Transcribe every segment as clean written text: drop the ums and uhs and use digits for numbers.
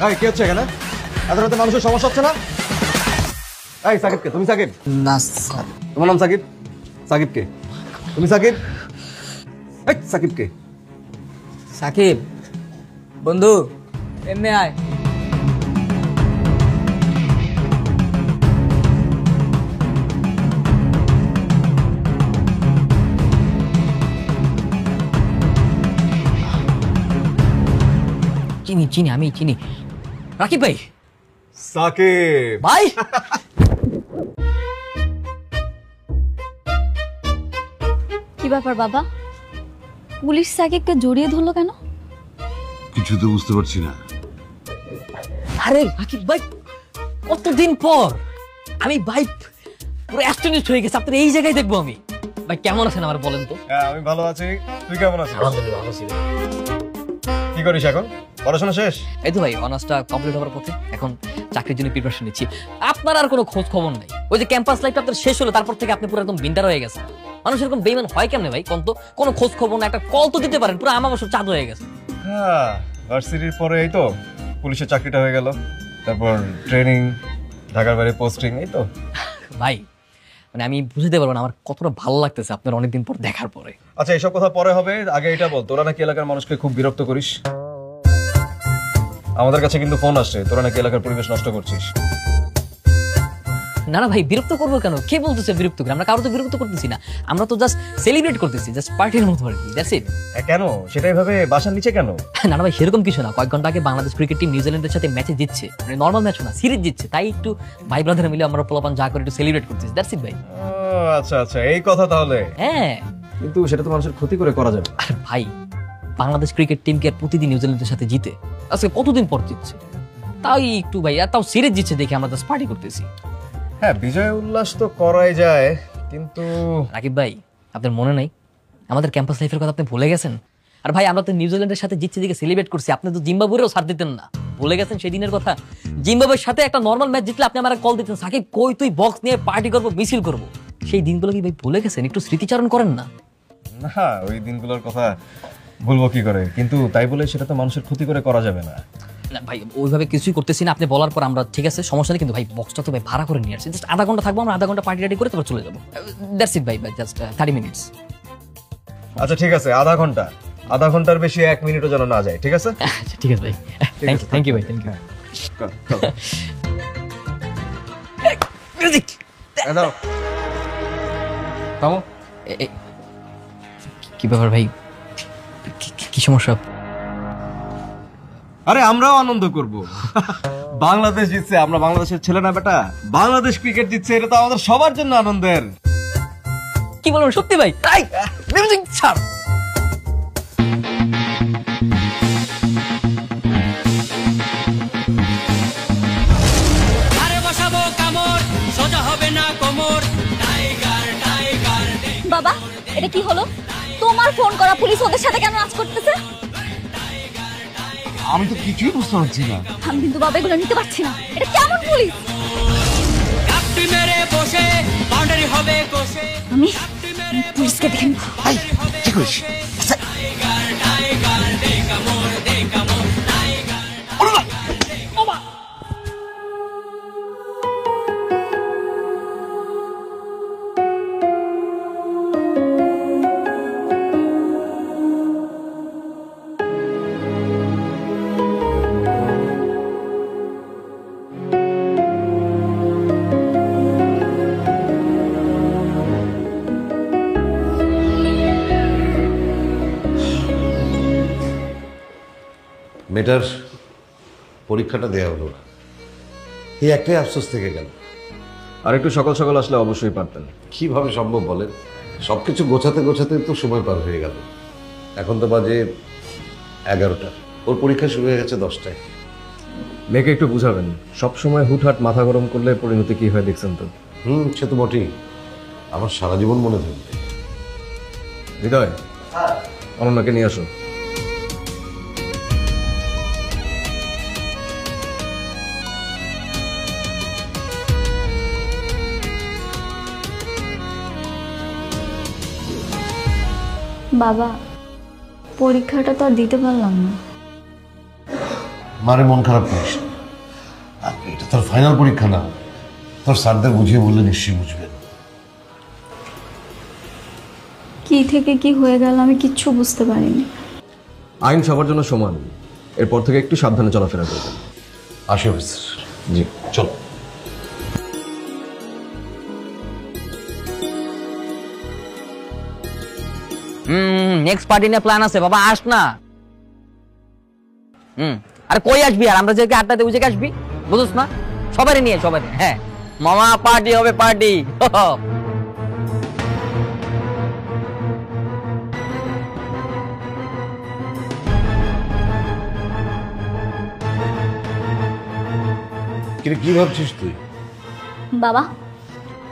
এই কি হচ্ছে এখানে? এত রাতে মানুষের সমস্যা হচ্ছে না? এই সাকিব কে? তুমি সাকিব? না স্যার। তোমার নাম সাকিব? সাকিব কে? তুমি সাকিব? এই সাকিব কে? সাকিব বন্ধু এমনি আয়। চিনি চিনি আমি চিনি। রাকিব ভাই। সাকিব ভাই কি ব্যাপার বাবা, পুলিশ সাকিবকে জড়িয়ে ধরলো কেন? কিছু তো বুঝতে পারছি না। আরে রাকিব ভাই কতদিন পর আমি ভাই পুরো অ্যাস্টনিশড হয়ে গেছে। আপনার এই জায়গায় দেখবো আমি। ভাই কেমন আছেন আমার বলেন তো? হ্যাঁ আমি ভালো আছি, তুই কেমন আছিস? আলহামদুলিল্লাহ ভালো আছি। কি করিস এখন? পড়াশোনা শেষ? এই তো ভাই অনার্সটা কমপ্লিট হওয়ার পথে, এখন চাকরির জন্য প্রিপারেশন নিচ্ছি। আপনার আর কোনো খোঁজ খবর নাই। ওই যে ক্যাম্পাস লাইফটা আপনার শেষ হলো, তারপর থেকে আপনি পুরো একদম বিন্দার হয়ে গেছে। মানুষ এরকম বেইমান হয় কেমনে ভাই? কোন তো কোনো খোঁজ খবর না, একটা কল তো দিতে পারেন। পুরো আমার বছর চাঁদ হয়ে গেছে। হ্যাঁ ভার্সিটির পরে এই তো পুলিশের চাকরিটা হয়ে গেল, তারপর ট্রেনিং, ঢাকার বাইরে পোস্টিং, এই তো। ভাই মানে আমি বুঝতে পারবো না আমার কতটা ভালো লাগতেছে আপনার অনেকদিন পর দেখার পরে। আচ্ছা এইসব কথা পরে হবে, আগে এটা বল, তোরা নাকি এলাকার মানুষকে খুব বিরক্ত করিস। আমাদের কাছে কিন্তু ফোন আসছে তোরা নাকি এলাকার পরিবেশ নষ্ট করছিস। না না ভাই বিরক্ত করবো কেন? কে বলতেছে বিরক্ত করে? আমরা কারো তো বিরক্ত করতেছি না, আমরা তো জাস্ট সেলিব্রেট করতেছি, জাস্ট পার্টির মতো আর কি। That's it. কেন সেটাই ভাবে বাসার নিচে কেন? না না ভাই সেরকম কিছু না, কয়েক ঘন্টা আগে বাংলাদেশ ক্রিকেট টিম নিউজিল্যান্ডের সাথে ম্যাচে জিতছে, মানে নর্মাল ম্যাচ না, সিরিজ জিতছে, তাই একটু ভাই ব্রাদার মিলে আমরা পোলাপান যা করে একটু সেলিব্রেট করতেছি। দ্যাটস ইট ভাই। আচ্ছা আচ্ছা এই কথা তাহলে। হ্যাঁ কিন্তু সেটা তো মানুষের ক্ষতি করে করা যাবে। আরে ভাই বাংলাদেশ ক্রিকেট টিম কি আর প্রতিদিন নিউজিল্যান্ডের সাথে জিতে? আজকে কতদিন পর জিতছে, তাই একটু ভাই, আর তাও সিরিজ জিতছে দেখে আমরা জাস্ট পার্টি করতেছি। হ্যাঁ বিজয় উল্লাস তো করাই যায়, কিন্তু রাকিব ভাই আপনার মনে নাই আমাদের ক্যাম্পাস লাইফের কথা? আপনি ভুলে গেছেন? আর ভাই আমরা তো নিউজিল্যান্ডের সাথে জিতছে দিকে সেলিব্রেট করছি, আপনি তো জিম্বাবুয়েও ছাড় দিতেন না। ভুলে গেছেন সেই দিনের কথা? জিম্বাবুয়ের সাথে একটা নর্মাল ম্যাচ জিতলে আপনি আমার কল দিতেন, সাকিব কই তুই বক্স নিয়ে পার্টি করবো, মিছিল করবো। সেই দিনগুলো কি ভাই ভুলে গেছেন? একটু স্মৃতিচারণ করেন না। না ওই দিনগুলোর কথা বলবো কি করে, কিন্তু তাই বলে সেটা তো মানুষের ক্ষতি করে করা যাবে না। না ভাই ওইভাবে কিছুই করতেছি না, আপনি বলার পর আমরা ঠিক আছে সমস্যা নেই, কিন্তু ভাই বক্সটা তো ভাই ভাড়া করে নিয়ে আসছি, জাস্ট আধা ঘন্টা থাকবো, আমরা আধা ঘন্টা পার্টি টাটি করে তারপর চলে যাবো। দ্যাটস ইট ভাই, জাস্ট 30 মিনিটস। আচ্ছা ঠিক আছে আধা ঘন্টা, আধা ঘন্টার বেশি 1 মিনিটও যেন না যায়, ঠিক আছে? আচ্ছা ঠিক আছে ভাই, থ্যাংক ইউ ভাই, থ্যাংক ইউ। মিউজিক দাও থামো। কি ব্যাপার ভাই, কি সমস্যা? আরে আমরাও আনন্দ করব, বাংলাদেশ জিতছে, আমরা বাংলাদেশের ছেলে না বেটা, বাংলাদেশ ক্রিকেট জিতছে, এটা তো আমাদের সবার জন্য আনন্দের। কি বলবেন সত্যি ভাই? তাই মিউজিক ছাড়। আরে বসাবো কামড় সোজা হবে না কোমর। টাইগার টাইগার বাবা এটা কি হলো? তোমার ফোন করা পুলিশ ওদের সাথে কেন নাচ করতেছে? আমি তো কিছুই বুঝতে পারছি না। আমি কিন্তু বাবা এগুলো নিতে পারছি না, এটা কেমন পুলিশ? কাপটি মেরে বসে বাউন্ডারি হবে কোষে। আমি পুলিশকে দেখে নিব। কি করিস? টাইগার টাইগার দে কামড় দে কামড়। মেয়েটার পরীক্ষাটা দেওয়া হলো না, এই একটাই আফসোস থেকে গেল। আর একটু সকাল সকাল আসলে অবশ্যই পারতেন। কিভাবে সম্ভব বলেন? সবকিছু গোছাতে গোছাতে তো সময় পার হয়ে গেল। এখন তো বাজে 11টা, ওর পরীক্ষা শুরু হয়ে গেছে 10টায়। মেয়েকে একটু বুঝাবেন, সবসময় হুটহাট মাথা গরম করলে পরিণতি কি হয় দেখছেন তো। সে তো বটেই, আমার সারা জীবন মনে থাকবে। হৃদয় অনন্যাকে নিয়ে আসো। বাবা পরীক্ষাটা তো আর দিতে পারলাম না। মারে মন খারাপ করিস না। আর এটা তোর ফাইনাল পরীক্ষা না, তোর স্যারদের বুঝিয়ে বললে নিশ্চয়ই বুঝবেন। কি থেকে কি হয়ে গেল আমি কিচ্ছু বুঝতে পারিনি। আইন সবার জন্য সমান, এরপর থেকে একটু সাবধানে চলাফেরা করবেন। আসি অফিসার। জি। চল। নেক্সট পার্টি নিয়ে প্ল্যান আছে বাবা, আস না। আরে কই আসবি আর আমরা যে আড্ডাতে বুঝে আসবি, বুঝছ না? সবারই নিয়ে সবারই। হ্যাঁ মামা পার্টি হবে, পার্টি। কিন্তু কি ভাবছিস তুই? বাবা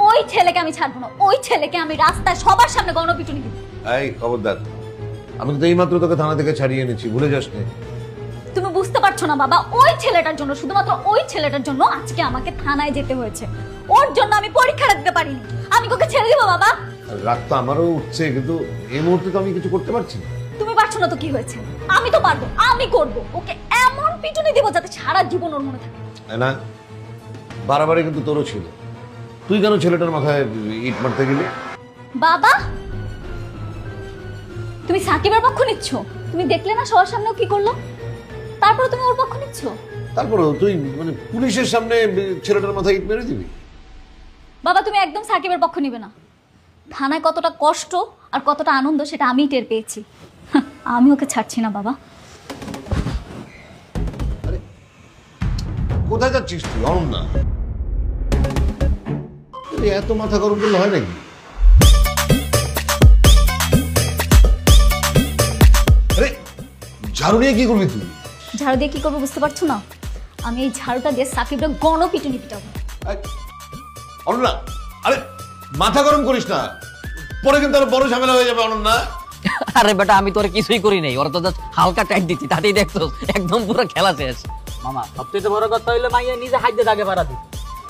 ওই ছেলেকে আমি ছাড়বো না, ওই ছেলেকে আমি রাস্তায় সবার সামনে গণপিটুনি দিব। এই খবরদার, আমি তো এইমাত্র তোকে থানা থেকে ছাড়িয়ে এনেছি, ভুলে যাস না। তুমি বুঝতে পারছো না বাবা, ওই ছেলেটার জন্য, শুধুমাত্র ওই ছেলেটার জন্য আজকে আমাকে থানায় যেতে হয়েছে। ওর জন্য আমি পরীক্ষা দিতে পারিনি। আমি ওকে ছেড়ে দিব বাবা? রাগ তো আমারও উঠছে, কিন্তু এই মুহূর্তে তো আমি কিছু করতে পারছি না। তুমি পারছো না তো কি হয়েছে, আমি তো পারবো, আমি করব। ওকে এমন পিটুনি দিব যাতে সারা জীবন ওর মনে থাকে। না, বাড়াবাড়ি কিন্তু তোরও ছিল। তুই কেন ছেলেটার মাথায় ইট মারতে গেলি? বাবা তুমি সাকিবের পক্ষ নিচ্ছ? তুমি দেখলে না সবার সামনেও কি করলো, তারপরে তুমি ওর পক্ষ নিচ্ছ? তারপরে তুই মানে পুলিশের সামনে ছেলেটার মাথায় ইট মেরে দিবি? বাবা তুমি একদম সাকিবের পক্ষ নিবে না। থানায় কতটা কষ্ট আর কতটা আনন্দ সেটা আমি টের পেয়েছি। আমি ওকে ছাড়ছি না বাবা। কোথায় যাচ্ছিস তুই অনন্যা? এত মাথা গরম করলে হয় নাকি? আরে ঝাড়ু নিয়ে কি করবি তুই? ঝাড়ু দিয়ে কি করবো বুঝতে পারছো না? আমি এই ঝাড়ুটা দিয়ে সাকিবরা গণপিটুনি পিটাবো। অনন্যা, আরে মাথা গরম করিস না, পরে কিন্তু আরো বড় ঝামেলা হয়ে যাবে অনন্যা। আরে বেটা আমি তোরে কিছুই করি নাই, ওরা তো জাস্ট হালকা টাইট দিচ্ছি, তাতেই দেখছো একদম পুরো খেলা শেষ। মামা সবচেয়ে বড় কথা হইলো মাইয়া নিজে হাইতে দাগে পারা দিচ্ছে,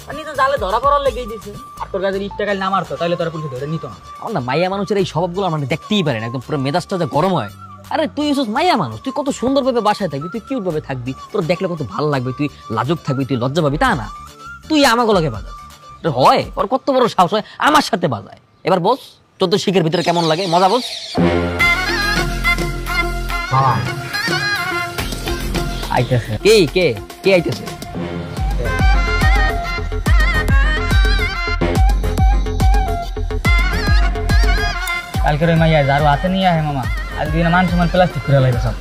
আর নিজে জালে ধরা পড়ার লেগেই দিছে। আর তোর কাছে ইটটা কাল না মারতো তাহলে তোরা পুলিশে ধরে নিত না। আমার না মাইয়া মানুষের এই স্বভাবগুলো মানে দেখতেই পারে না, একদম পুরো মেজাজটা যে গরম হয়। আরে তুই এসব মাইয়া মানুষ, তুই কত সুন্দর ভাবে বাসায় থাকবি, তুই কিউট ভাবে থাকবি, তোর দেখলে কত ভালো লাগবে, তুই লাজুক থাকবি, তুই লজ্জা পাবি, তা না তুই আমাগুলোকে বাজাস। হয় ওর কত বড় সাহস হয় আমার সাথে বাজায়। এবার বস 14 শিখের ভিতরে কেমন লাগে, মজা বস। আইতেছে কে কে কে আইতেছে? কালকের ওই মাইয়া যারও হাতে নিয়ে আহে মামা, আজ দিন মান সমান প্লাস্টিক করে লাগবে সব।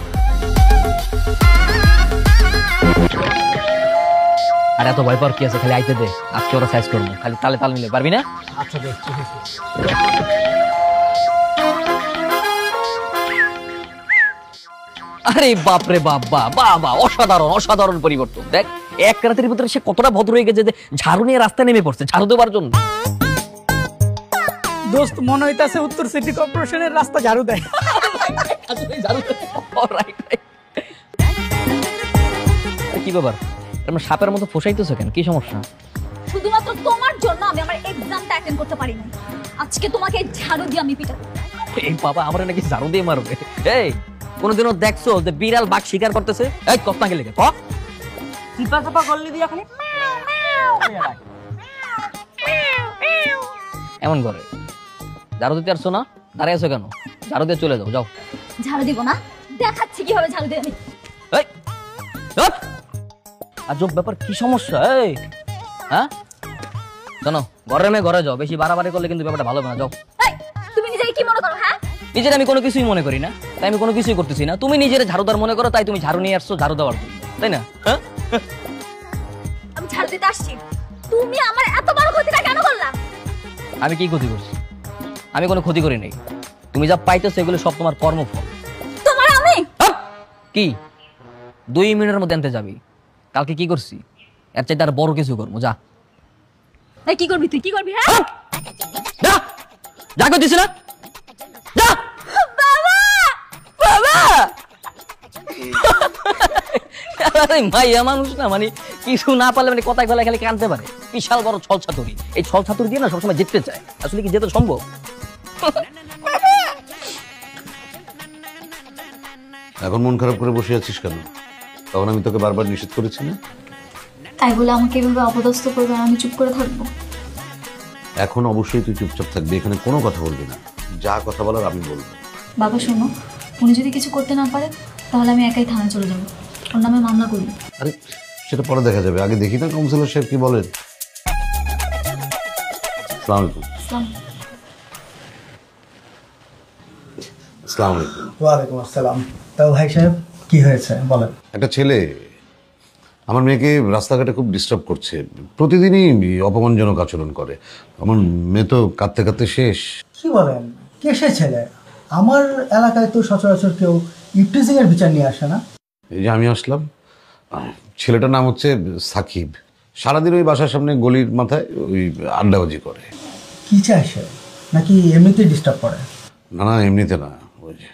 আর এত ভয় পাওয়ার কি আছে, খালি আইতে দে, আজকে ওরা সাইজ করবো, খালি তালে তাল মিলে পারবি না? আচ্ছা দেখছি। আরে বাপ রে বাপ, বাবা অসাধারণ অসাধারণ পরিবর্তন। দেখ এক রাতের ভিতরে সে কতটা ভদ্র হয়ে গেছে যে ঝাড়ু নিয়ে রাস্তায় নেমে পড়ছে ঝাড়ু দেওয়ার জন্য। দোস্ত মনে হইতাছে উত্তর সিটি কর্পোরেশনের রাস্তা ঝাড়ু দেয়। কি ব্যাপার, তোমার সাপের মতো ফোসাইতেছো কেন, কি সমস্যা? শুধুমাত্র তোমার জন্য আমি আমার এক্সামটা অ্যাটেন্ড করতে পারিনি। আজকে তোমাকে এই ঝাড়ু দিয়ে আমি পিটাবো। এই বাবা আমার নাকি ঝাড়ু দিয়ে মারবে? এই কোনদিনও দেখছো যে বিড়াল বাঘ শিকার করতেছে? এই কত না গেলে ক চিপা চাপা করলি দিয়া খালি এমন করে? ঝাড়ু দিতে আসছো না, দাঁড়িয়ে আছো কেন? ঝাড়ু দিয়ে চলে যাও, যাও। ঝাড়ু দিব না, দেখাচ্ছি কিভাবে ঝাড়ু দিয়ে আমি। এই আজব ব্যাপার, কি সমস্যা? এই হ্যাঁ শোনো, ঘরে মেয়ে ঘরে যাও, বেশি বাড়াবাড়ি করলে কিন্তু ব্যাপারটা ভালো হবে না, যাও। এই তুমি নিজেকে কি মনে করো? হ্যাঁ নিজের আমি কোনো কিছুই মনে করি না, তাই আমি কোনো কিছুই করতেছি না। তুমি নিজের ঝাড়ুদার মনে করো, তাই তুমি ঝাড়ু নিয়ে আসছো ঝাড়ু দেওয়ার জন্য, তাই না? হ্যাঁ আমি ঝাড়ু দিতে আসছি, তুমি আমার এত বড় ক্ষতিটা কেন করলা? আমি কি ক্ষতি করছি? আমি কোনো ক্ষতি করি নাই। তুমি যা পাইতেছো এগুলো সব তোমার কর্মফল। তোমার আমি কি 2 মিনিটের মধ্যে আনতে যাবি? কালকে কি করছি এর চাইতে আর বড় কিছু করবো, যা। এই কি করবি তুই, কি করবি? হ্যাঁ যা যা করতেছি না, যা। বাবা বাবা আরে মাইয়া মানুষ না, মানে কিছু না পারলে মানে কথায় গলায় খালি কানতে পারে। বিশাল বড় ছল ছাতুরি, এই ছল ছাতুরি দিয়ে না সবসময় জিততে চায়। আসলে কি যেতে সম্ভব? এখন মন খারাপ করে বসে আছিস কেন? তখন আমি তোকে বারবার নিষেধ করেছি না? তাই বলে আমাকে এভাবে অপদস্থ করবে আর আমি চুপ করে থাকবো? এখন অবশ্যই তুই চুপচাপ থাকবি, এখানে কোনো কথা বলবি না। যা কথা বলার আমি বলবো। বাবা শোনো, উনি যদি কিছু করতে না পারে তাহলে আমি একাই থানায় চলে যাবো, ওর নামে মামলা করবো। আরে সেটা পরে দেখা যাবে, আগে দেখি না কাউন্সিলর সাহেব কি বলেন। আসসালামু আলাইকুম। ইসলাম, আসসালামু আলাইকুম। ওয়ালাইকুম আসসালাম। তাও ভাই সাহেব কি হয়েছে বলেন। একটা ছেলে আমার মেয়েকে রাস্তাঘাটে খুব ডিস্টার্ব করছে, প্রতিদিনই অপমানজনক আচরণ করে। আমার মেয়ে তো কাঁদতে কাঁদতে শেষ। কি বলেন, কে সে ছেলে? আমার এলাকায় তো সচরাচর কেউ ইফটিজিং এর বিচার নিয়ে আসে না। এই যে আমি আসলাম, ছেলেটার নাম হচ্ছে সাকিব। সারাদিন ওই বাসার সামনে গলির মাথায় ওই আড্ডাবাজি করে। কি চায় সে, নাকি এমনিতেই ডিস্টার্ব করে? না না, এমনিতে না, ওই যে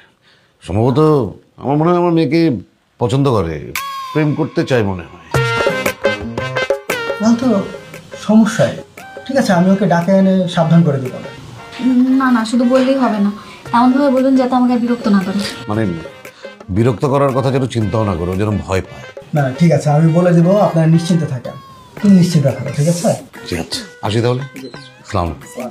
সম্ভবত আমার মনে হয় আমার মেয়েকে পছন্দ করে, প্রেম করতে চায় মনে হয়। তাহলে তো সমস্যায়। ঠিক আছে, আমি ওকে ডাকে এনে সাবধান করে দিব। না না, শুধু বললেই হবে না, এমনভাবে বলবেন যাতে আমাকে আর বিরক্ত না করে। মানে বিরক্ত করার কথা যেন চিন্তাও না করো, যেন ভয় পায়। না ঠিক আছে, আমি বলে দিব, আপনারা নিশ্চিন্তে থাকেন। তুমি নিশ্চিন্ত থাকো, ঠিক আছে? ঠিক আছে, আসি তাহলে। আসসালামু আলাইকুম।